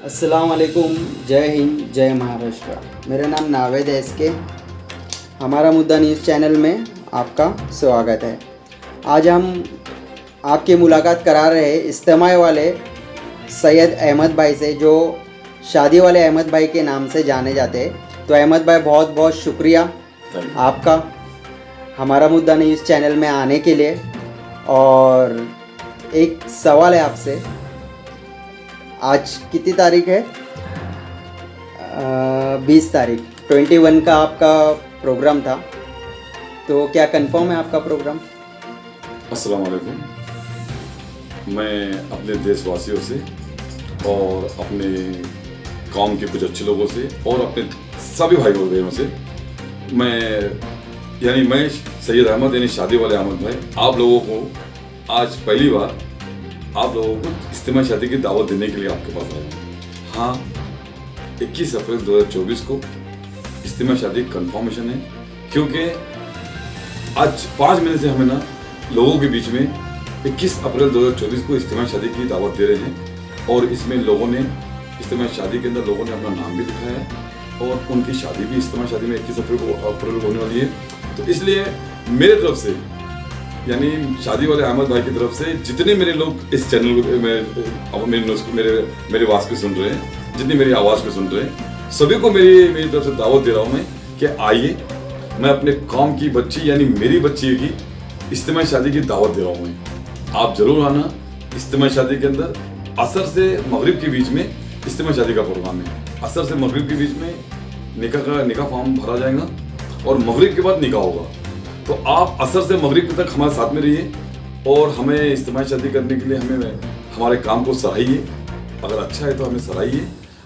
अस्सलाम वालेकुम, जय हिंद, जय महाराष्ट्र। मेरा नाम नावेद है इसके। हमारा मुद्दा न्यूज़ चैनल में आपका स्वागत है। आज हम आपकी मुलाकात करा रहे इज्तिमा वाले सैयद अहमद भाई से, जो शादी वाले अहमद भाई के नाम से जाने जाते हैं। तो अहमद भाई, बहुत बहुत शुक्रिया आपका हमारा मुद्दा न्यूज़ चैनल में आने के लिए। और एक सवाल है आपसे, आज कितनी तारीख है? 20 तारीख 21 का आपका प्रोग्राम था, तो क्या कंफर्म है आपका प्रोग्राम? अस्सलाम वालेकुम। मैं अपने देशवासियों से और अपने कौम के कुछ अच्छे लोगों से और अपने सभी भाई बहनों से मैं सैयद अहमद यानी शादी वाले अहमद भाई, आप लोगों को आज पहली बार आप लोगों को इज्तिमा शादी की दावत देने के लिए आपके पास आया। हाँ, 21 अप्रैल 2024 को इज्तिमा शादी कंफर्मेशन है, क्योंकि आज 5 महीने से हमें ना लोगों के बीच में 21 अप्रैल 2024 को इज्तिमा शादी की दावत दे रहे हैं। और इसमें लोगों ने इज्तिमा शादी के अंदर लोगों ने अपना नाम भी लिखाया है और उनकी शादी भी इज्तिमा शादी में 21 अप्रैल को होने वाली है। तो इसलिए मेरे तरफ से यानी शादी वाले अहमद भाई की तरफ से जितने मेरे लोग इस चैनल को मेरे आवाज़ को सुन रहे हैं, जितनी मेरी आवाज़ को सुन रहे हैं, सभी को मेरी तरफ से दावत दे रहा हूँ मैं कि आइए, मैं अपने कौम की बच्ची यानी मेरी बच्ची की इज्तिमा शादी की दावत दे रहा हूँ मैं। आप जरूर आना। इज्तिमा शादी के अंदर असर से मगरिब के बीच में इज्तिमा शादी का प्रोग्राम है। असर से मगरिब के बीच में निकाह फॉर्म भरा जाएगा और मगरिब के बाद निकाह होगा। तो आप असर से मगरिब तक हमारे साथ में रहिए और हमें इज्तिमा शादी करने के लिए हमारे काम को सराहिए। अगर अच्छा है तो हमें सराहिए,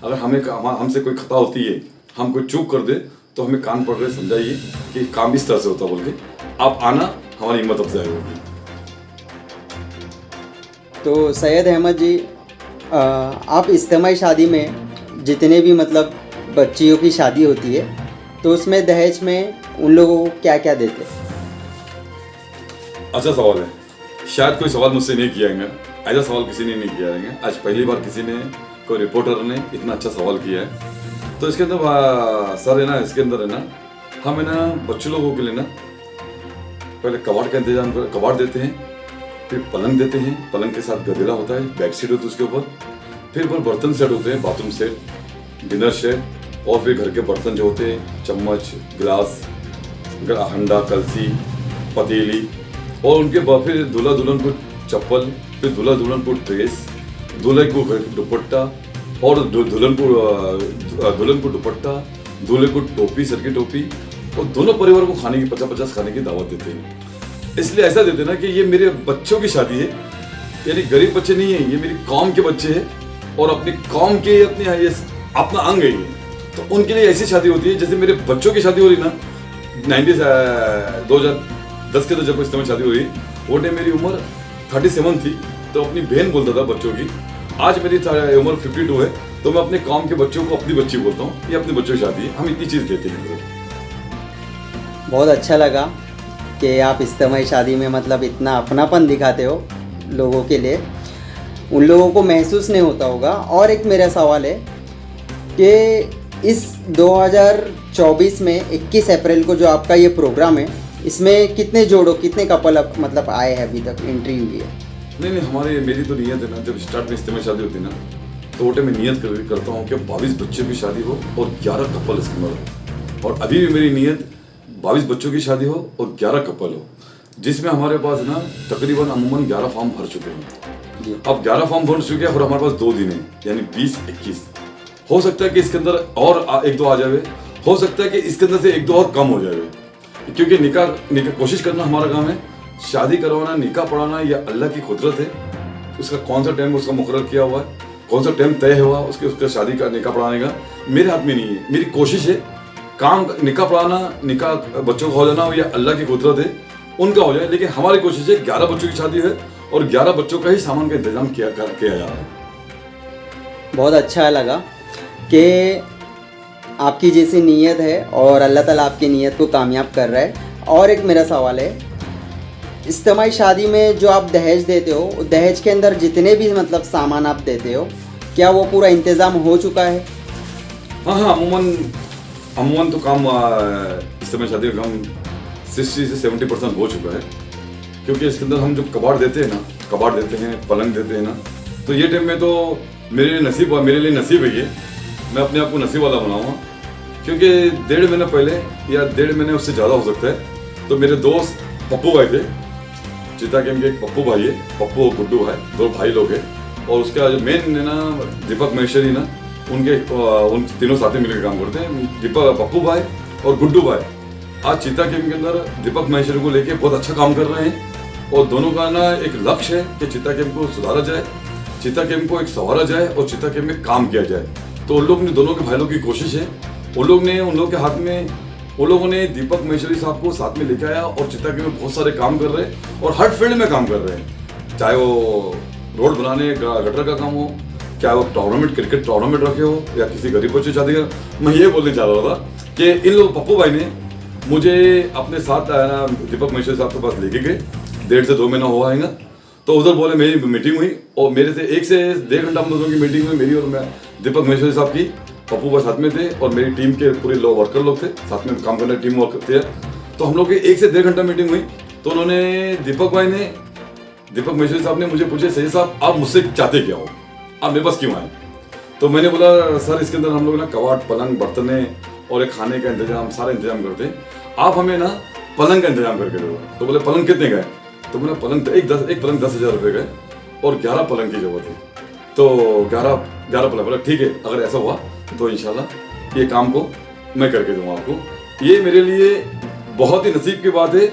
अगर हमसे कोई खता होती है, हम कोई चूक कर दे तो हमें कान पकड़ के समझाइए कि काम इस तरह से होता बोल के। आप आना, हमारी हिम्मत अफजाई होगी। तो सैयद अहमद जी, आप इज्तिमा शादी में जितने भी मतलब बच्चियों की शादी होती है, तो उसमें दहेज में उन लोगों को क्या क्या देते हैं? अच्छा सवाल है। शायद कोई सवाल मुझसे नहीं किया है, ऐसा सवाल किसी ने नहीं किया है। आज पहली बार किसी ने, कोई रिपोर्टर ने इतना अच्छा सवाल किया है। तो इसके अंदर सर है ना, इसके अंदर है ना, हम है ना बच्चों लोगों के लिए ना पहले कबाड़ का इंतजाम कर, कबाड़ देते हैं, फिर पलंग देते हैं, पलंग के साथ गदेला होता है, बेड शीट होती है उसके ऊपर, फिर बर्तन सेट होते हैं, बाथरूम सेट, डिनर सेट, और फिर घर के बर्तन जो होते हैं, चम्मच, गिलास, हंडा, कलसी, पतीली, और उनके बाद फिर दूल्हा दुल्हन को चप्पल, फिर दूल्हा दुल्हन को ड्रेस, दूल्हे को दुपट्टा, और दुल्हन को दुपट्टा, दूल्हे को टोपी, सर की टोपी, और दोनों परिवार को खाने की 50-50 खाने की दावत देते हैं। इसलिए ऐसा देते ना कि ये मेरे बच्चों की शादी है, यानी गरीब बच्चे नहीं है, ये मेरी कौम के बच्चे हैं और अपनी कौम के अपना अंग है ये। तो उनके लिए ऐसी शादी होती है जैसे मेरे बच्चों की शादी हो रही ना। 2010 के तो जब इज्तिमा शादी हुई, वो टाइम मेरी उम्र 37 थी, तो अपनी बहन बोलता था बच्चों की। आज मेरी उम्र 52 है, तो मैं अपने कौम के बच्चों को अपनी बच्ची बोलता हूँ, ये अपनी बच्चों की शादी है। हम इतनी चीज़ देते हैं। बहुत अच्छा लगा कि आप इज्तिमा शादी में मतलब इतना अपनापन दिखाते हो लोगों के लिए, उन लोगों को महसूस नहीं होता होगा। और एक मेरा सवाल है कि इस 2024 में 21 अप्रैल को जो आपका ये प्रोग्राम है, इसमें कितने कपल मतलब आए हैं, अभी तक एंट्री हुई है? नहीं, मेरी तो नियत है ना, जब स्टार्ट में इज्तिमा शादी होती है ना, तो वो टाइम मैं नियत करता हूँ कि 22 बच्चों की शादी हो और 11 कपल इसके अंदर हो। और अभी भी मेरी नियत 22 बच्चों की शादी हो और 11 कपल हो, जिसमें हमारे पास ना तकरीबन अमूमन 11 फॉर्म भर चुके हैं। अब 11 फॉर्म भर चुके हैं और हमारे पास 2 दिन है, यानी 20-21। हो सकता है कि इसके अंदर और 1-2 आ जाए, हो सकता है कि इसके अंदर से 1-2 और कम हो जाए, क्योंकि निकाह कोशिश करना हमारा काम है। शादी करवाना, निकाह पढ़ाना, यह अल्लाह की कुदरत है। उसका कौन सा टाइम उसका मुकर्रर किया हुआ है, कौन सा टाइम तय हुआ उसका शादी का, निकाह पढ़ाने का, मेरे हाथ में नहीं है। मेरी कोशिश है काम निकाह पढ़ाना, निकाह बच्चों का हो जाना, यह अल्लाह की कुदरत है, उनका हो जाए। लेकिन हमारी कोशिश है 11 बच्चों की शादी है और 11 बच्चों का ही सामान का इंतजाम किया जा रहा है। बहुत अच्छा लगा कि आपकी जैसी नीयत है और अल्लाह ताला आपकी नीयत को कामयाब कर रहा है। और एक मेरा सवाल है, इज्तिमाई शादी में जो आप दहेज देते हो, दहेज के अंदर जितने भी मतलब सामान आप देते हो, क्या वो पूरा इंतज़ाम हो चुका है? हाँ हाँ, अमूमन तो काम इज्तिमा शादी का काम 60 से 70% हो चुका है, क्योंकि इसके अंदर हम जो कबाड़ देते हैं, पलंग देते हैं ना, तो ये टाइम में तो मेरे लिए नसीब है ये, मैं अपने आप को नसीब वाला बनाऊँगा, क्योंकि 1.5 महीने पहले या 1.5 महीने उससे ज़्यादा हो सकता है, तो मेरे दोस्त पप्पू भाई थे, चिता गेम के एक पप्पू भाई है, पप्पू और गुड्डू भाई, 2 भाई लोग हैं, और उसका जो मेन है ना दीपक महेश्वरी ना, उन तीनों साथ में मिलकर काम करते हैं, पप्पू भाई और गुड्डू भाई। आज चीता गेम के अंदर दीपक महेश्वरी को लेके बहुत अच्छा काम कर रहे हैं, और दोनों का ना एक लक्ष्य है कि चीता गेम को सुधारा जाए, चीता गेम को एक संवारा जाए और चीता गेम में काम किया जाए। तो उन लोग ने, दोनों के भाई लोग की कोशिश है, उन लोगों ने दीपक महेश्वरी साहब को साथ में लेके आया और चित्ता के में बहुत सारे काम कर रहे हैं और हर फील्ड में काम कर रहे हैं, चाहे वो रोड बनाने का, गटर का काम हो, चाहे वो क्रिकेट टूर्नामेंट रखे हो, या किसी गरीब बच्चे शादी का। मैं ये बोलने चाह रहा था कि इन लोग पप्पू भाई ने मुझे अपने साथ ना दीपक महेश्वरी साहब के पास लेके गए, 1.5 से 2 महीना हुआ आएगा, तो उधर बोले मेरी मीटिंग हुई, और मेरे से 1 से 1.5 घंटा हम दोनों की मीटिंग हुई, मेरी और मैं दीपक महेश्वरी साहब की। पप्पू भाई साथ में थे और मेरी टीम के पूरे वर्कर लोग थे, साथ में काम करने टीम वर्क थे, तो हम लोग की 1 से 1.5 घंटा मीटिंग हुई। तो उन्होंने दीपक महेश्वरी साहब ने मुझे पूछे, सही साहब आप मुझसे चाहते क्या हो, आप मेरे पास क्यों आए? तो मैंने बोला सर इसके अंदर हम लोग ना कबाड़, पलंग, बर्तने और एक खाने का इंतजाम, सारा इंतजाम करते हैं, आप हमें ना पलंग का इंतजाम करके दो। तो बोले पलंग कितने का है? तो बोला पलंग एक पलंग 10,000 रुपये का है और 11 पलंग की जरूरत है। तो 11 पलंग। बोला ठीक है, अगर ऐसा हुआ तो इंशाल्लाह ये काम को मैं करके दूंगा आपको। ये मेरे लिए बहुत ही नसीब की बात है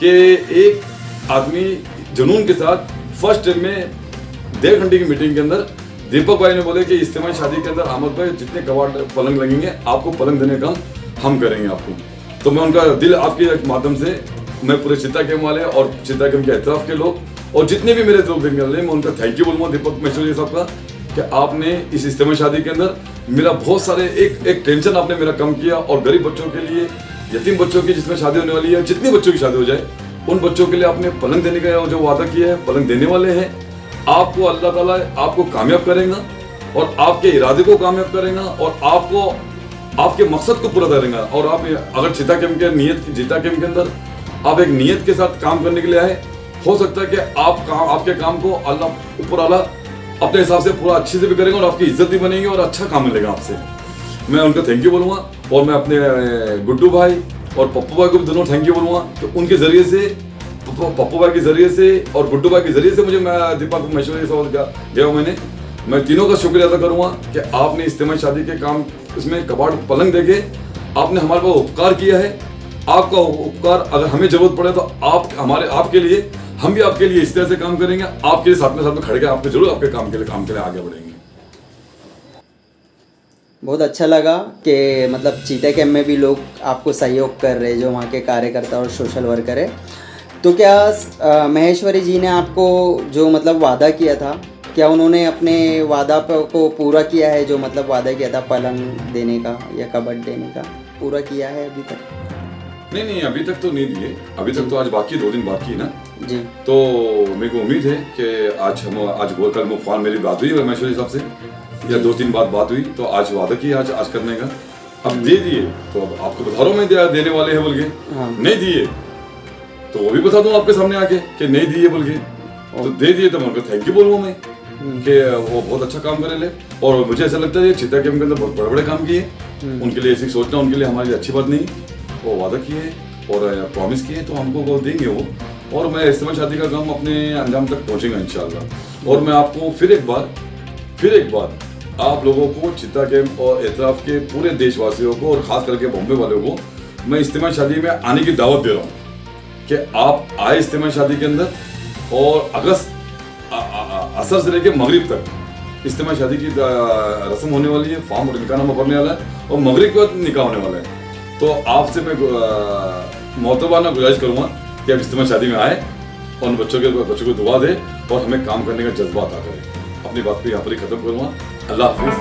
कि एक आदमी जुनून के साथ फर्स्ट टाइम में 1.5 घंटे की मीटिंग के अंदर दीपक भाई ने बोले कि इज्तिमा शादी के अंदर अहमद भाई जितने कबाड़ पलंग लगेंगे आपको पलंग देने का हम करेंगे आपको। तो मैं उनका दिल आपके माध्यम से, मैं पूरे चित्ता गेम वाले और चित्ता गेम के एतराफ़ के लोग और जितने भी मेरे लोग देखने वाले, मैं उनका थैंक यू बोलूँगा दीपक महेश्वरी साहब का, कि आपने इस इज्तिमा शादी के अंदर मेरा बहुत सारे एक टेंशन आपने मेरा कम किया, और गरीब बच्चों के लिए, यतीम बच्चों की जिसमें शादी होने वाली है, जितने बच्चों की शादी हो जाए उन बच्चों के लिए आपने पलंग देने का जो वादा किया है, पलंग देने वाले हैं। आपको अल्लाह ताला आपको कामयाब करेगा और आपके इरादे को कामयाब करेगा और आपको आपके मकसद को पूरा करेगा। और आप अगर चिता गेम के अंदर आप एक नियत के साथ काम करने के लिए आए, हो सकता है कि आपके काम को अल्लाह ऊपर आला अपने हिसाब से पूरा अच्छे से भी करेंगे और आपकी इज्जत भी बनेगी और अच्छा काम मिलेगा आपसे। मैं उनको थैंक यू बोलूँगा, और मैं अपने गुड्डू भाई और पप्पू भाई को भी दोनों थैंक यू बोलूँगा कि उनके ज़रिए से, पप्पू भाई के ज़रिए से और गुड्डू भाई के ज़रिए से मुझे मैं दीपक महेश्वरी साहब गया मैं तीनों का शुक्रिया अदा करूँगा कि आपने इज्तिमा शादी के काम इसमें कबाड़ पलंग देके आपने हमारे पास उपकार किया है। आपका उपकार अगर हमें जरूरत पड़े तो आपके लिए, हम भी आपके लिए इस तरह से काम करेंगे, आपके लिए साथ में खड़े के आपके जरूर आपके काम के लिए आगे बढ़ेंगे। बहुत अच्छा लगा कि मतलब चीता कैम्प में भी लोग आपको सहयोग कर रहे हैं, जो वहाँ के कार्यकर्ता और सोशल वर्कर है। तो क्या महेश्वरी जी ने आपको जो मतलब वादा किया था, क्या उन्होंने अपने वादा को पूरा किया है? जो मतलब वादा किया था पलंग देने का या कबड देने का, पूरा किया है अभी तक? नहीं, अभी तक तो नहीं दिए, अभी तक तो आज 2 दिन बाकी है ना जी। तो मेरे को उम्मीद है कि आज कल मेरी बात हुई है महेश्वरी साहब से, या 2-3 बात हुई, तो आज वादा किया आज करने का। अब दे दिए तो अब आपको बता रहा हूँ मैं देने वाले हैं बोल के। नहीं दिए तो वो भी बता दूँ आपके सामने आके कि नहीं दिए बोल के। तो दे दिए तो मैं उनको थैंक यू बोलूँगा मैं कि वो बहुत अच्छा काम करे ले। और मुझे ऐसा लगता है चित्ता गेम के अंदर बहुत बड़े काम किए, उनके लिए ऐसी सोचना उनके लिए हमारे लिए अच्छी बात नहीं। वो वादा किए और प्रॉमिस किए तो हमको वो देंगे वो, और मैं इज्तिमा शादी का काम अपने अंजाम तक पहुँचेगा इंशाल्लाह। और मैं आपको फिर एक बार आप लोगों को चित्ता गेम और एतराफ़ के पूरे देशवासियों को और ख़ास करके बॉम्बे वालों को मैं इज्तिमा शादी में आने की दावत दे रहा हूँ कि आप आए इज्तिमा शादी के अंदर, और अगस्त असर से लेकर मगरिब तक इज्तिमा शादी की रस्म होने वाली है, फॉर्म और निकाहनामा भरने वाला है और मगरिब के बाद निकाह होने वाला है। तो आपसे मैं मोहतबाना गुजारिश करूँगा कि आप इज्तिमा शादी में आए और उन बच्चों को दुआ दे और हमें काम करने का जज्बा अता करें। अपनी बात को यहाँ पर ही ख़त्म करूँगा। अल्लाह हाफिज़।